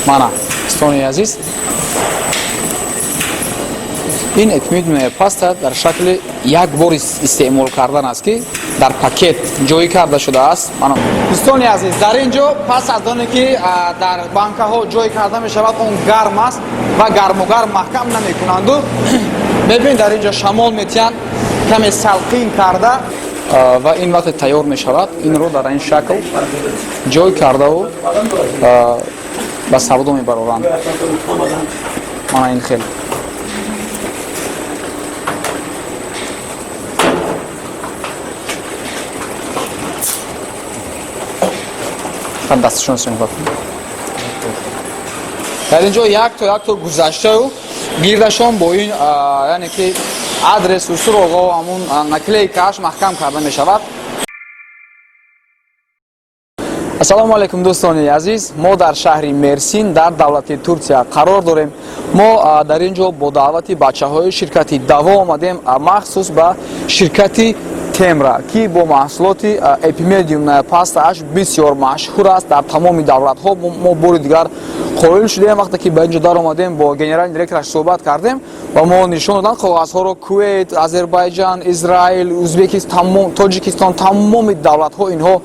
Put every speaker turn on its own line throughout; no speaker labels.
мана достони азиз, ин эпимедияи паста дар шакли як бор истеъмол кардан аст ки дар пакет ҷоӣ карда шудааст. Дӯстони азиз, дар ин ҷо пас аз оне ки дар банкаҳо ҷоӣ карда мешавад, он гарм аст ва гармугарм маҳкам намекунанду мебинед дар ин ҷо шамол метиҳанд каме салқин карда ва ин вақте тайёр мешавад. Инро дар ин шакл ҷой кардаву ба савдо мебароранд. Мана ин хел дасташон сиён бакун. Дар ин ҷо як то гузаштаю гирдашон бо ин яъне ки адресу суроғо ҳамун наклейкааш маҳкам карда мешавад. Ассалому алайкум дӯстони азиз, мо дар шаҳри Мерсин дар давлати Турсия қарор дорем. Мо дар ин ҷо бо даъвати бачаҳои ширкати Даво омадем, махсус ба ширкати Темра ки бо маҳсулоти эпимедиумная пастааш бисёр машҳур аст дар тамоми давлатҳо. Мо бори дигар қоил шудем, вақте ки ба ин ҷо даромадем, бо генерални директораш суҳбат кардем ва мо нишон доданд коғазҳоро Кувейт, Озербайҷан, Израил, Узбекистон, Тоҷикистон, тамоми давлатҳо инҳо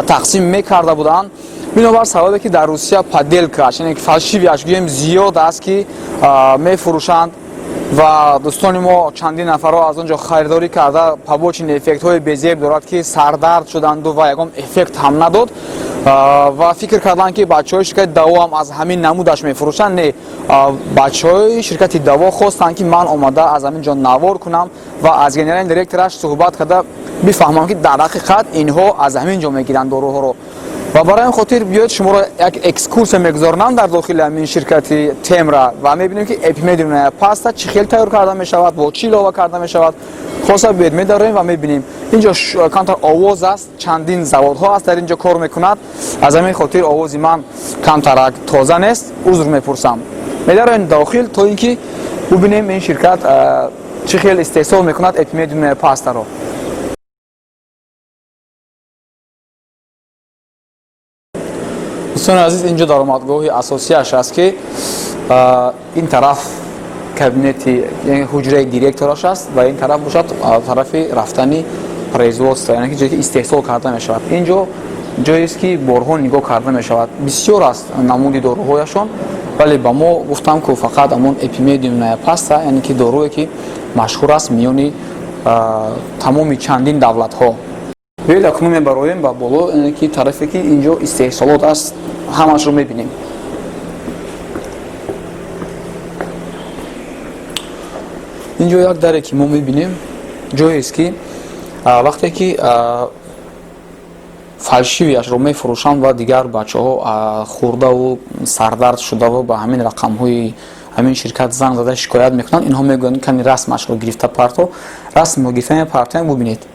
тақсим мекарда буданд. Бинобар сабабе ки дар Русия паделкааш, яъне ки фалшивиаш гӯем зиёд аст ки мефурӯшанд ва дӯстони мо чандин нафарро аз он ҷо харидорӣ карда побочен эффектҳои безеб дорад ки сардард шуданду ва ягон эффект ҳам надод ва фикр карданд ки бачаҳои ширкати Даво ҳам аз ҳамин намудаш мефурӯшанд. Не, бачаҳои ширкати Даво хостанд ки ман омада аз ҳамин ҷо навор кунам ва аз генерални директораш суҳбат карда бифаҳмам ки дар ҳақиқат инҳо аз ҳамин ҷо мегиранд доруҳоро. ва барои ин хотир биёед шуморо як экскурсия мегузаронам дар дохили ҳамин ширкати Темра ва мебинем ки эпимедиумная паста чӣ хел тайёр карда мешавад, бо чӣ илова карда мешавад. хоса биёед медарем ва мебинем. ин ҷо камтар овоз аст, чандин заводҳо аст дар ин ҷо кор мекунад. аз ҳамин хотир овози ман камтарак тоза нест, узр мепурсам. медароем дохил то ин ки бубинем ин ширкат чӣ хел истеҳсол мекунад эпимедиумная пастаро. дӯстони азиз, ин ҷо даромадгоҳи асосияш аст ки ин тараф кабинети ҳуҷраи директораш аст ва ин тараф бошад тарафи рафтани производство, яъне ки ҷое ки истеҳсол карда мешавад. ин ҷо ҷоест ки борҳо нигоҳ карда мешавад. бисёр аст намуди доруҳояшон, вале ба мо гуфтам ки фақат ҳамон эпимедиумная паста, яъне ки дорӯе ки машҳур аст миёни тамоми чандин давлатҳо. биёед акнун мебароем ба боло, яъне ки тарафе ки ин ҷо истеҳсолот аст, ҳамашро мебинем. ин ҷо як даре ки мо мебинем, ҷоест ки вақте ки фалшивиашро мефурӯшанд ва дигар бачаҳо хӯрдаву сардард шудаву ба ҳамин рақамҳои ҳамин ширкат занг зада шикоят мекунанд, инҳо мегӯянд кани расмашро гирифта парто. расмро гирифтани партоям бубинед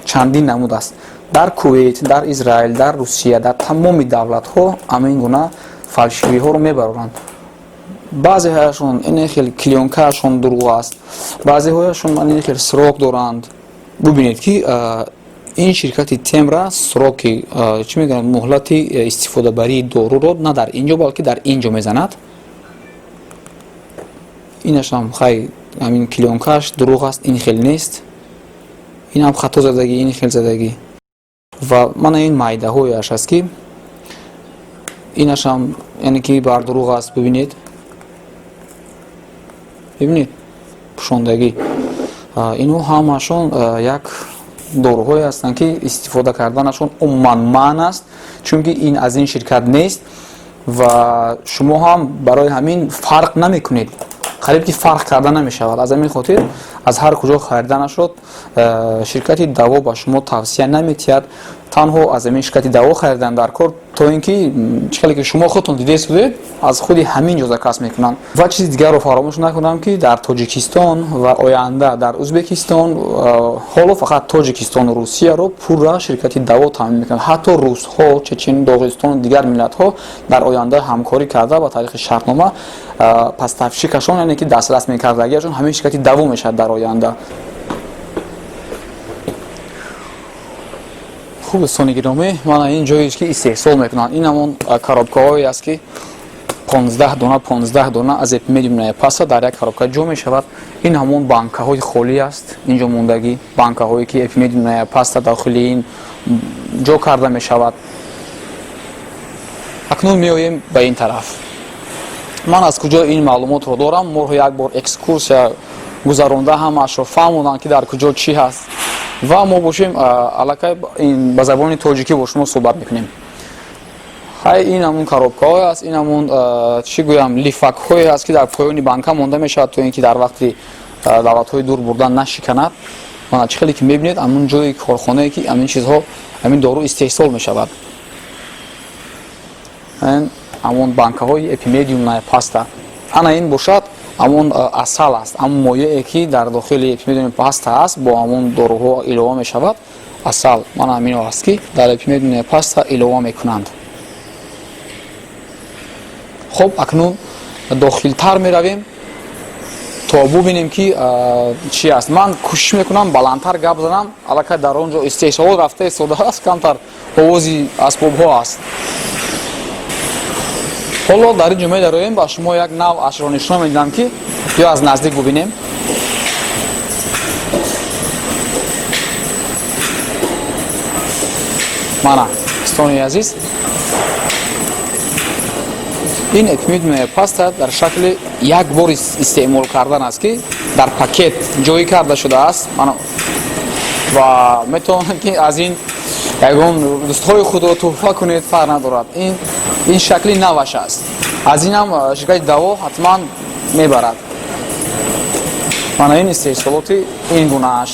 чандин намуд аст. дар Кувейт, дар Израил, дар Русия, дар тамоми давлатҳо ҳамин гуна фалшивиҳоро мебароранд. баъзеҳояшон ин хел клёнкаашон дурӯғ аст, баъзеҳояшон ин хел срок доранд. бубинед ки ин ширкати Темра сроки чӣ мегӯянд муҳлати истифодабарии доруро на дар ин ҷо, балки дар ин ҷо мезанад. инашам хай ҳамин клёнкааш дурӯғ аст, ин хел нест. инам хато задагӣ, ин хел задагӣ. ва мана ин майдаҳояш аст ки инашам яъне ки бар дурӯғ аст. бибинед пушондагӣ. инҳо ҳамашон як доруҳое ҳастанд ки истифода карданашон умуман маън аст, чунки ин аз ин ширкат нест ва шумо ҳам барои ҳамин фарқ намекунед. қариб ки фарқ карда намешавад. аз ҳамин хотир аз ҳар куҷо хариданашод ширкати Даво ба шумо тавсия наметиҳад. танҳо аз ҳамин ширкати Даво харидан дар кор, то ин ки чӣ хеле ки шумо худтон дидед будед, аз худи ҳамин ҷо заказ мекунанд. ва чизи дигарро фаромӯш накунам ки дар Тоҷикистон ва оянда дар Узбекистон, ҳоло фақат Тоҷикистону Русияро пурра ширкати Даво таъмин мекунад. ҳатто русҳо, чечен, Доғистону дигар миллатҳо дар оянда ҳамкорӣ карда ба тариқи шартнома поставщикашон, яъне ки дастрас мекардагиашон ҳамин ширкати Даво мешавад дар оянда. дӯстони гиромӣ, мана ин ҷоест ки истеҳсол мекунанд. ин ҳамон коробкаҳое аст ки 15 дона аз эпимедиумная паста дар як коробка ҷо мешавад. Ин ҳамон банкаҳои холӣ аст, инҷо мондагӣ банкаҳое ки эпимедиумная паста дохили ин ҷо карда мешавад. акнун меоем ба ин тараф. ман аз куҷо ин маълумотро дорам? Мо як бор экскурсия гузаронда ҳамаашро фаҳмонам ки дар куҷо чӣ ҳаст ва мо бошем аллакай ба забони тоҷикӣ бо шумо суҳбат мекунем. ҳай ин ҳамун коробкаҳое аст, ин ҳамун чӣ гӯям лифакҳое аст ки дар поёни банка монда мешавад то ин ки дар вақти давлатҳои дур бурдан нашиканад. мана чӣ хеле ки мебинед ҳамун ҷои корхонае ки ҳамин чизҳо ҳамин дору истеҳсол мешавад. ҳамон банкаҳои эпимедиумная паста. ана ин бошад ҳамон асал аст, ҳамон моеъе ки дар дохили эпимедиумная паста аст бо ҳамон доруҳо илова мешавад. асал мана ҳамино аст ки дар эпимедиумная паста илова мекунанд. хуб акнун дохилтар меравем то бубинем ки чӣ аст. ман кӯшиш мекунам баландтар гап занам, аллакай дар он ҷо истеҳсолот рафта истодааст, камтар овози асбобҳо аст. ҳоло дар ин ҷо медароем ба шумо як нав ашро нишон медиҳам ки ё аз наздик бубинем. мана достони азиз, ин эпимедиумная паста дар шакли як бор истеъмол кардан аст ки дар пакет ҷоӣ карда шудааст ва метавонед ки аз ин ягон дӯстҳои худро тӯҳфа кунед, фарқ надорад. ин шакли наваш аст. аз инам ширкати даво ҳатман мебарад. мана ин истеҳсолоти ин гунааш.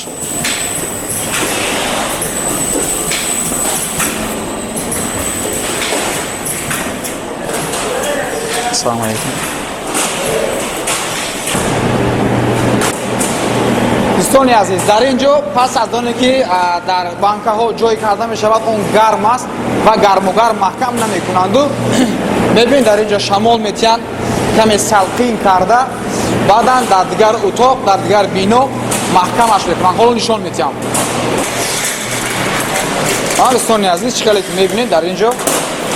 ассалому алайкум. дӯстони азиз, дар ин ҷо пас аз оне ки дар банкаҳо ҷой карда мешавад, он гарм аст ва гармугарм маҳкам намекунанду мебинед дар ин ҷо шамол метиҳанд каме салқин карда баъдан дар дигар утоқ, дар дигар бино маҳкамаш мекунанд. ҳоло нишон метиҳам. дӯстони азиз, чӣ хеле ки мебинед дар ин ҷо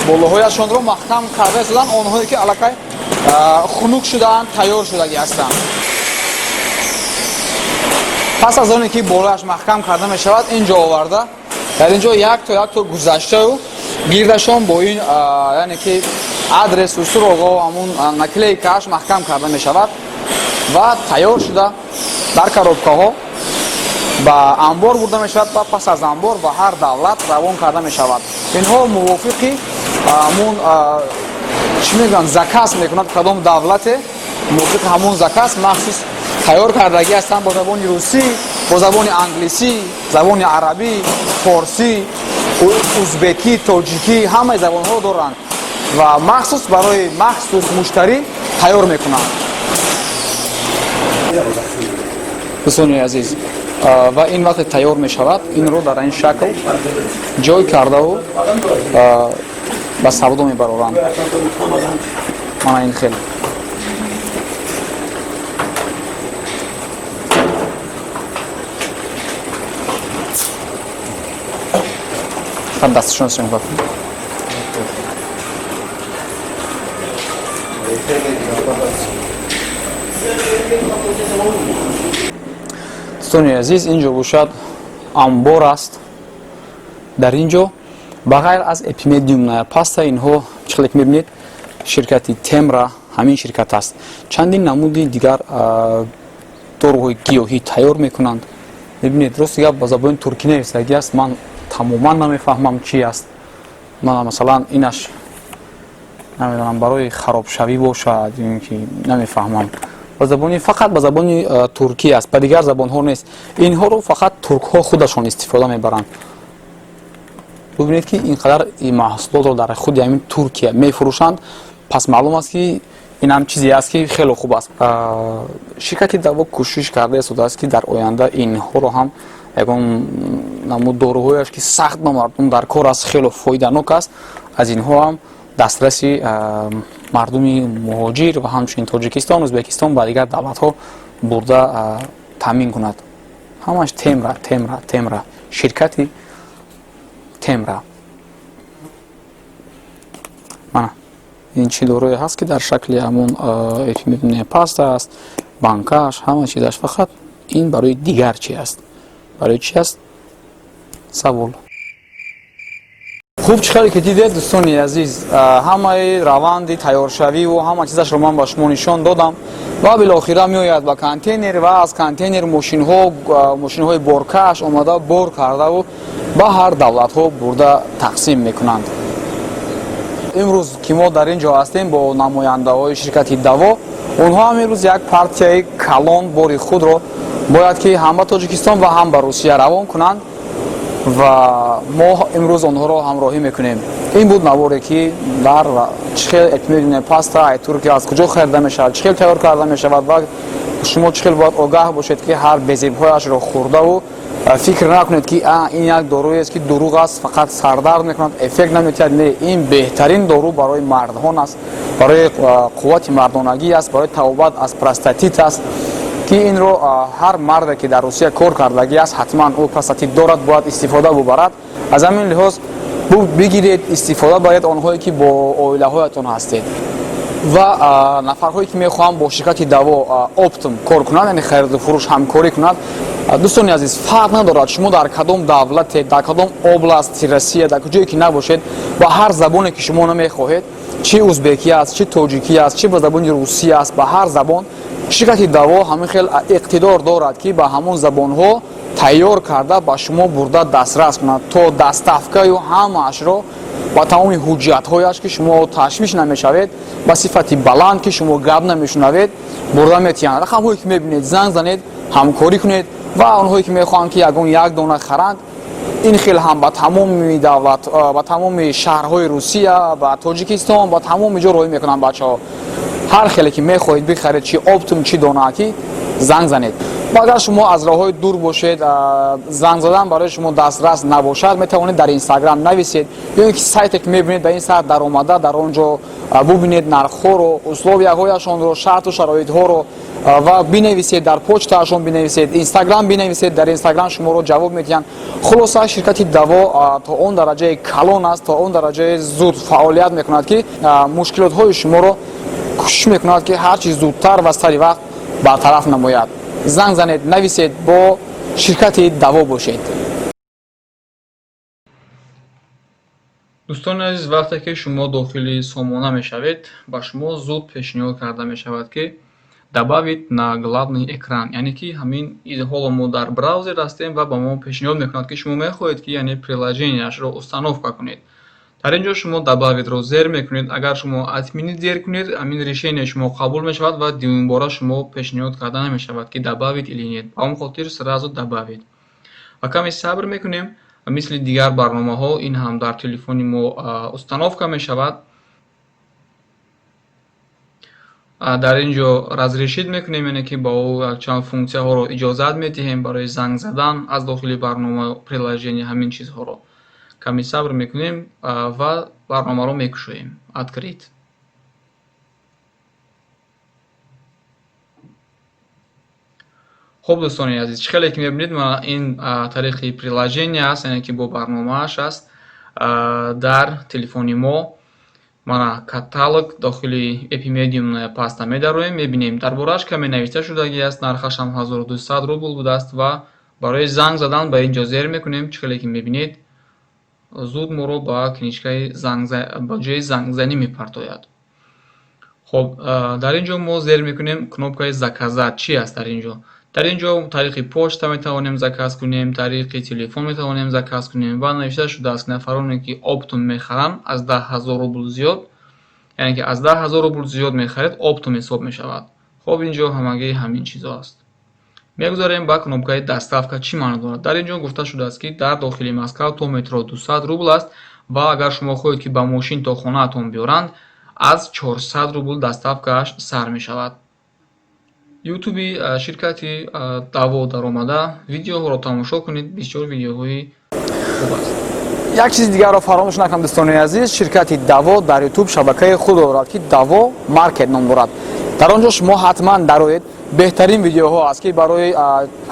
болоҳояшонро маҳкам карда истоданд, онҳое ки аллакай хунук шудаанд, тайёр шудагӣ ҳастанд. пас аз оне ки болояш маҳкам карда мешавад, ин ҷо оварда дар ин ҷо як то гузаштаю гирдашон бо ин яъне ки адресу суроғо ҳамун наклейкааш маҳкам карда мешавад ва тайёр шуда дар коробкаҳо ба амбор бурда мешавад ва пас аз амбор ба ҳар давлат равон карда мешавад. инҳо мувофиқи ҳамун чӣ мегӯянд заказ мекунад, кадом давлате мувофиқи ҳамун заказ махсус тайёр кардагӣ ҳастанд бо забони русӣ, бо забони англисӣ, забони арабӣ, форсӣ, узбекӣ, тоҷикӣ, ҳамаи забонҳоро доранд ва махсус барои махсус муштарӣ тайёр мекунанд. дӯстони азиз, ва ин вақте тайёр мешавад, инро дар ин шакл ҷой кардаву ба савдо мебароранд. мана ин хел дасташон сиём кунед. дӯстони азиз, ин ҷо бошад амбор аст. дар ин ҷо ба ғайр аз эпимедиумная паста, инҳо чӣ хеле ки мебинед ширкати темра ҳамин ширкат аст. чандин намуди дигар доруҳои гиёҳӣ тайёр мекунанд. мебинед рости гап ба забони туркӣ нависагӣ аст, ман тамоман намефаҳмам чӣ аст. мана масалан инаш намедонам барои харобшавӣ бошад ё ки намефаҳмам. фақат ба забони туркӣ аст, ба дигар забонҳо нест. инҳоро фақат туркҳо худашон истифода мебаранд. бубинед ки ин қадар маҳсулотро дар худи ҳамин Туркия мефурӯшанд, пас маълум аст ки ин ҳам чизе аст ки хеле хуб аст. ширкати даво кӯшиш карда истодааст ки дар оянда инҳоро ҳам ягон намуд доруҳояш ки сахт ба мардум дар кор аст, хеле фоиданок аст, аз инҳо ҳам дастраси мардуми муҳоҷир ва ҳамчунин Тоҷикистон, Ӯзбекистон ба дигар давлатҳо бурда таъмин кунад. ҳамаш темра, ширкати темра. мана ин чӣ дорои ҳаст ки дар шакли ҳамон мебинем паста аст, банкаш, ҳама чизаш. Фақат ин барои дигар чӣ аст? Барои чӣ аст? Савол. Хуб, чӣ хеле ки дидед дӯстони азиз, ҳамаи раванди тайёршавиву ҳама чизашро ман ба шумо нишон додам ва билохира меояд ба контейнер ва аз контейнер мошинҳои боркаш омада бор кардаву ба ҳар давлатҳо бурда тақсим мекунанд. имрӯз ки мо дар ин ҷо ҳастем бо намояндаҳои ширкати Даво, онҳо ҳам имрӯз як партияи калон бори худро бояд ки ҳам ба Тоҷикистон ва ҳам ба Русия равон кунанд ва мо имрӯз онҳоро ҳамроҳӣ мекунем. Ин буд наворе ки дар чӣ хел мебинем паста ай турки аз куҷо харида мешавад, чӣ хел тайёр карда мешавад ва шумо чӣ хел бояд огаҳ бошед ки ҳар безебҳояшро хӯрдаву фикр накунед ки ин як доруест ки дурӯғ аст, фақат сардард мекунад, эффект намедиҳад. Не, ин беҳтарин дору барои мардҳон аст, барои қуввати мардонагӣ аст, барои тавобат аз простатит аст ки инро ҳар марде ки дар Русия кор кардагӣ аст, ҳатман ӯ простатит дорад, бояд истифода бубарад. Аз ҳамин лиҳоз бигиред, истифода баред онҳое ки бо оилаҳоятон ҳастед. Ва нафарҳое ки мехоҳанд бо ширкати Даво оптум кор кунанд, яъне хариду фурӯш ҳамкорӣ кунанд, дӯстони азиз, фарқ надорад шумо дар кадом давлате, дар кадом области Россия, дар куҷое ки набошед, ба ҳар забоне ки шумо намехоҳед, чӣ узбекӣ аст, чӣ тоҷикӣ аст, чӣ ба забони русӣ аст, ба ҳар забон ширкати Даво ҳамин хел иқтидор дорад ки ба ҳамон забонҳо тайёр карда ба шумо бурда дастрас кунад, то дастафкаю ҳамаашро ба тамоми ҳуҷҷатҳояш ки шумо ташвиш намешавед, ба сифати баланд ки шумо гап намешунавед, бурда метиҳанд. Рақамҳое ки мебинед, занг занед, ҳамкорӣ кунед ва онҳое ки мехоҳанд ки ягон як дона харанд, ин хел ҳам ба тамоми давлат, ба тамоми шаҳрҳои Русия, ба Тоҷикистон, ба тамоми ҷо роҳӣ мекунанд бачаҳо. ҳар хеле ки мехоҳед бихаред, чӣ оптум, чӣ донаки, занг занед. ва агар шумо аз роҳҳои дур бошед, занг задан барои шумо дастрас набошад, метавонед дар Инстаграм нависед ё ин ки сайте ки мебинед ба ин сайт даромада, дар он ҷо бубинед нархҳоро, условияҳояшонро, шарту шароитҳоро ва бинависед, дар почтаашон бинависед, Инстаграм бинависед, дар Инстаграм шуморо ҷавоб медиҳанд. Хулоса ширкати Даво то он дараҷаи калон аст, то он дараҷаи зуд фаъолият мекунад ки мушкилотҳои шуморо кӯшиш мекунад ки ҳар чӣ зудтар ва сари вақт бартараф намояд. Занг занед, нависед, бо ширкати Даво бошед. дӯстони азиз, вақте ки шумо дохили сомона мешавед, ба шумо зуд пешниҳод карда мешавад ки добавить на главный экран, яъне ки ҳамин ҳоло мо дар браузер ҳастем ва ба мо пешниҳод мекунад ки шумо мехоҳед ки яъне приложенияшро установка кунед. дар ин ҷо шумо добавитро зер мекунед. Агар шумо отменить зер кунед, ҳамин решение шумо қабул мешавад ва дуюмбора шумо пешниҳод карда намешавад ки добавить или нет. Ба ҳамин хотир сразу добавить. Ва каме сабр мекунем. Мисли дигар барномаҳо ин ҳам дар телефони мо установка мешавад. дар ин ҷо разрешит мекунем, яъне ки ба ӯ якчанд функсияҳоро иҷозат медиҳем барои занг задан аз дохили барнома, приложение, ҳамин чизҳоро. Каме сабр мекунем ва барномаро мекушоем. Открыть. Хуб, дӯстони азиз, чӣ хеле ки мебинед, мана ин тариқи приложение аст, яъне ки бо барномааш аст дар телефони мо. Мана каталог дохили Epimedium паста медароем, мебинем дар борааш каме нависта шудагӣ аст, нархаш ҳам 1200 рубл будааст ва барои занг задан ба ин ҷо зер мекунем. Чӣ хеле ки мебинед, зуд моро ба книжкаи ба ҷои зангзанӣ мепартояд. Хуб, дар ин ҷо мо зер мекунем кнопкаи заказат. Чӣ аст дар ин ҷо? Дар ин ҷо тариқи почта метавонем заказ кунем, тариқи телефон метавонем заказ кунем ва навишта шудааст ки нафароне ки оптум мехаранд аз 10 000 рубл зиёд, яъне ки аз 10 000 рубл зиёд мехаред, оптум ҳисоб мешавад. Хуб, ин ҷо ҳамагӣ ҳамин чизо аст. мегузарем ба кнопкаи доставка. Чӣ маъно дорад? Дар ин ҷо гуфта шудааст ки дар дохили Москав то метро 200 рубл аст ва агар шумо хоҳед ки ба мошин то хонаатон биёранд, аз 400 рубл доставкааш сар мешавад. ютуби ширкати Даво даромада, видеоҳоро тамошо кунед, бисёр видеоҳои хуб аст. як чизи дигарро фаромӯш накунам дӯстони азиз, ширкати Даво дар ютуб шабакаи худ дорад ки Даво маркет ном дорад. дар он ҷо шумо ҳатман дароед беҳтарин видеоҳо аст, ки барои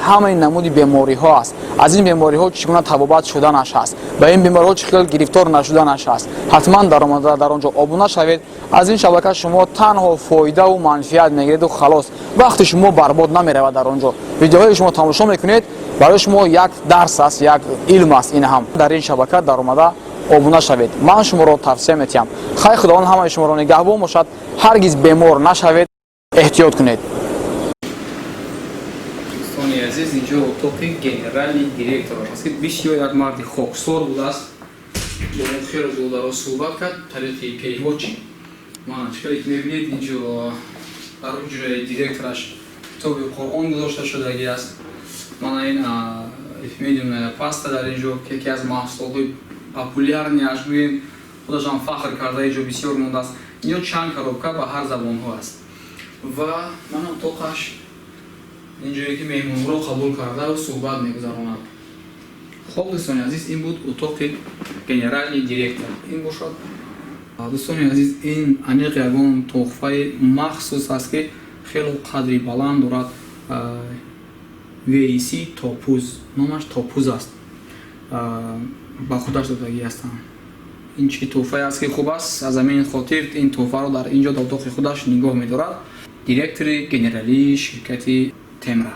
ҳамаи намуди бемориҳо аст. Аз ин бемориҳо чӣ гуна табобат шуданаш аст, ба ин бемориҳо чӣ хел гирифтор нашуданаш аст. ҳатман дар онҷо обуна шавед. Аз ин шабака шумо танҳо фоидаву манфиат мегиред ва халос. вақти шумо барбод намеравад дар онҷо. видеоҳои шумо тамошо мекунед, барои шумо як дарс аст, як илм аст. ин ҳам дар ин шабака даромада обуна шавед. ман шуморо тавсия метиҳам. хай худованд ҳамаи шуморо нигаҳбон бошад. ҳаргиз бемор нашавед. эҳтиёт кунед.
дӯстони азиз, инҷо отоқи генерали директор аст, ки бисёр як марди хоксор будааст. бо мо хеле зудароз суҳбат кард тариқи пейҳочи. ман чикаре ки мебинед инҷо дар ҳуҷраи директораш китоби қуръон гузошта шудагӣ аст. мана ин медиум паста дар инҷо ки яке аз маҳсулотҳои популярни аш гӯем худашам фахр карда инҷо бисёр мондааст. инҷо чанд коробка ба ҳар забонҳо аст ва ман отоқаш инҷое ки меҳмонро қабул карда суҳбат мегузаронад. хоб дӯстони азиз, ин буд отоқи генерали директор. ин бошад дӯстони азиз, ин аниқ ягон тухфаи махсус аст ки хело қадри баланд дорад. VEC топуз, номаш топуз аст. ба худаш додагӣ ҳастанд. ин чӣ тӯҳфае аст ки хуб аст. аз ҳамин хотир ин тӯҳфаро дар инҷо дар отоқи худаш нигоҳ медорад. директори генералии ширкати Темра.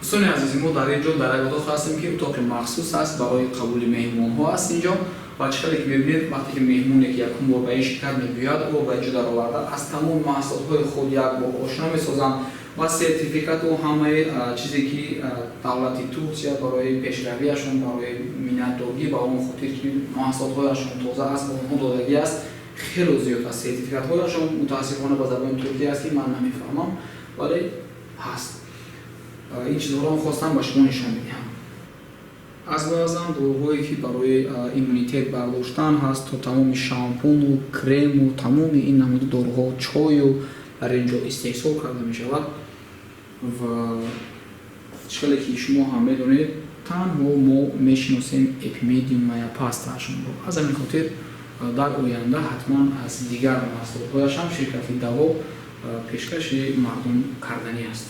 дӯстони азизи мо дар инҷо дар як отоқ ҳастем ки отоқи махсус аст барои қабули меҳмонҳо аст. инҷо ва чиқаре ки мебинед, вақте ки меҳмоне ки якум бор ба ин ширкат мегӯяд, ӯ ба инҷо дароварда аз тамоми маҳсулотҳои худ як бор ошно месозанд ва сертификату ҳамаи чизе ки давлати Турсия барои пешравиашон, барои миннатдорӣ ба он хотир ки маҳсулотҳояшон тоза аст ба онҳо додагӣ аст. хело зиёд аст. сертификатҳояшон мутаассифона ба забони туркӣ аст ки ман намефаҳмам, вале ҳаст. ин чизҳоро хостам ба шумо нишон медиҳам. аз баъзан дороҳое ки барои иммунитет бардоштан ҳаст, то тамоми шампуну крему, тамоми ин намуди дороҳо, чою дар инҷо истеҳсол карда мешавад ва чиқаре ки шумо ҳам медонед, танҳо мо мешиносем эпимедиум пастаашонро. аз ҳамин хотир дар оянда ҳатман аз дигар маҳсулотҳояш ҳам ширкати даво пешкаши мардум карданӣ аст.